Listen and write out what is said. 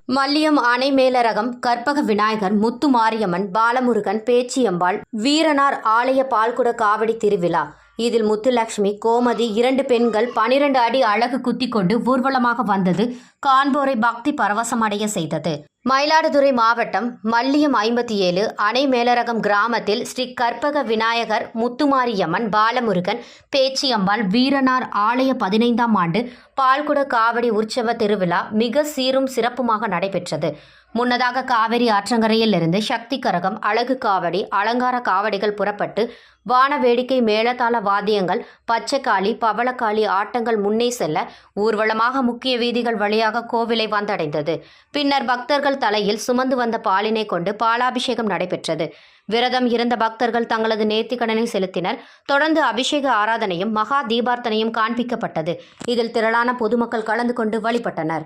மல்லியம் அணை மேலரகம் கற்பக விநாயகர் முத்துமாரியம்மன் பாலமுருகன் பேச்சியம்பாள் வீரனார் ஆலய பால்குட காவடி திருவிழா. இதில் முத்துலட்சுமி கோமதி 2 பெண்கள் 12 அடி அழகு குத்தி கொண்டு ஊர்வலமாக வந்தது காண்போரை பக்தி பரவசமடைய செய்தது. மயிலாடுதுறை மாவட்டம் மல்லியம் 57 அணை மேலரகம் கிராமத்தில் ஸ்ரீ கற்பக விநாயகர் முத்துமாரியம்மன் பாலமுருகன் பேச்சியம்பாள் வீரனார் ஆலய 15ஆம் ஆண்டு பால்குட காவடி உற்சவ திருவிழா மிக சீரும் சிறப்புமாக நடைபெற்றது. முன்னதாக காவிரி ஆற்றங்கரையில் இருந்து சக்தி கரகம், அழகு காவடி, அலங்கார காவடிகள் புறப்பட்டு வான வேடிக்கை, மேளதாள வாத்தியங்கள், பச்சைக்காளி, பவளக்காளி ஆட்டங்கள் முன்னே செல்ல ஊர்வலமாக முக்கிய வீதிகள் வழியாக கோவிலை வந்தடைந்தது. பின்னர் பக்தர்கள் தலையில் சுமந்து வந்த பாலினை கொண்டு பாலாபிஷேகம் நடைபெற்றது. விரதம் இருந்த பக்தர்கள் தங்களது நேர்த்திக்கடனை செலுத்தினர். தொடர்ந்து அபிஷேக ஆராதனையும் மகா தீபார்த்தனையும் காண்பிக்கப்பட்டது. இதில் திரளான பொதுமக்கள் கலந்து கொண்டு வழிபட்டனர்.